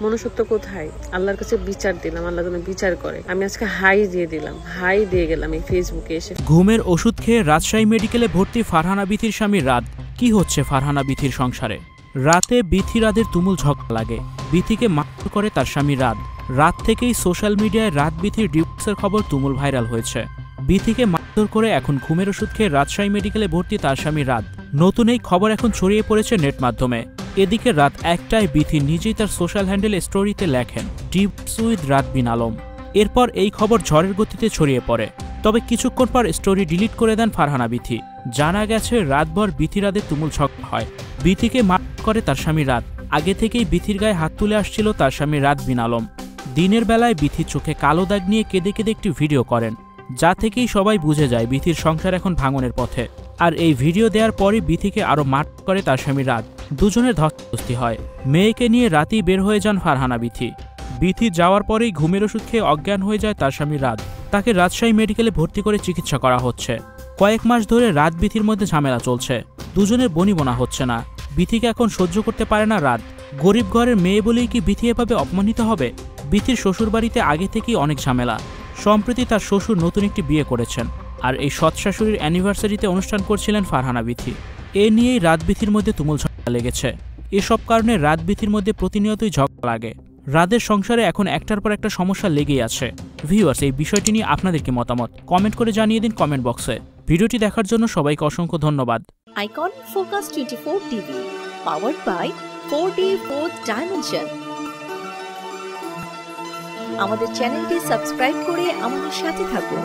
মনুষ্যত্ব কোথায়? আল্লাহর কাছে বিচার দিলাম, আল্লাহ যেন বিচার করে। আমি আজকে হাই দিয়ে দিলাম, হাই দিয়ে গেলাম এই ফেসবুকে এসে। ঘুমের ওষুধ খেয়ে রাজশাহী মেডিকেলে ভর্তি ফারহানা বিথির স্বামী রাত। কি হচ্ছে ফারহানা বিথির সংসারে? রাতে বিথি রাদের তুমুল ঝগড়া লাগে। বিথিকে মারধর করে তার স্বামী রাত। রাত থেকেই সোশ্যাল মিডিয়ায় রাত বিথির ডিভোর্সের খবর তুমুল ভাইরাল হয়েছে। বিথিকে মারধর করে এখন ঘুমের ওষুধ খেয়ে রাজশাহী মেডিকেলে ভর্তি তার স্বামী রাত। নতুন এই খবর এখন ছড়িয়ে পড়েছে নেট মাধ্যমে। এদিকে রাত 1টায় বিথি নিজেই তার সোশ্যাল হ্যান্ডেল স্টোরিতে লেখেন ডিভোর্স উইথ রাত বিন আলম। এরপর এই খবর ঝড়ের গতিতে ছড়িয়ে পড়ে। তবে কিছুক্ষণ পর স্টোরি ডিলিট করে দেন ফারহানা বিথি। জানা গেছে রাতভর বিথি রাদের তুমুল ঝগড়া হয়। বিথিকে মারধর করে তার স্বামী রাত। আগে থেকেই বিথির গায়ে হাত তুলে আসছিল তার স্বামী রাত বিন আলম। দিনের বেলায় বিথির চোখে কালো দাগ নিয়ে কেঁদে কেঁদে একটি ভিডিও করেন, যা থেকেই সবাই বুঝে যায় বিথির সংসার এখন ভাঙনের পথে। আর এই ভিডিও দেওয়ার পরই বিথিকে আরও মারধর করে তার স্বামী রাত। দুজনের ধস্তাধস্তি হয়। মেয়েকে নিয়ে রাতেই বের হয়ে যান ফারহানা বিথি। বিথি যাওয়ার পরেই ঘুমের ওষুধ খেয়ে অজ্ঞান হয়ে যায় তার স্বামী রাত। তাকে রাজশাহী মেডিকেলে ভর্তি করে চিকিৎসা করা হচ্ছে। কয়েক মাস ধরে রাত বিথির মধ্যে ঝামেলা চলছে। দুজনের বনিবনা হচ্ছে না। বিথিকে এখন সহ্য করতে পারে না রাত। গরিব ঘরের মেয়ে বলেই কি বিথি এভাবে অপমানিত হবে? বিথির শ্বশুরবাড়িতে আগে থেকেই অনেক ঝামেলা। সম্প্রতি তার শ্বশুর নতুন একটি বিয়ে করেছেন, আর এই সৎ শাশুড়ির অ্যানিভার্সারিতে অনুষ্ঠান করছিলেন ফারহানা বিথি। এ নিয়েই রাত বিথির মধ্যে তুমুল ঝগড়া লেগেছে। এসব কারণে রাত বিথির মধ্যে প্রতিনিয়তই ঝগড়া লাগে। রাদের সংসারে এখন একটার পর একটা সমস্যা লেগেই আছে। ভিউয়ার্স, এই বিষয়টি নিয়ে আপনাদের কি মতামত কমেন্ট করে জানিয়ে দিন কমেন্ট বক্সে। ভিডিওটি দেখার জন্য সবাইকে অসংখ্য ধন্যবাদ। Icon focus 24 TV, powered by 4D Fourth Dimension। আমাদের চ্যানেলটি সাবস্ক্রাইব করে আমাদের সাথে থাকুন।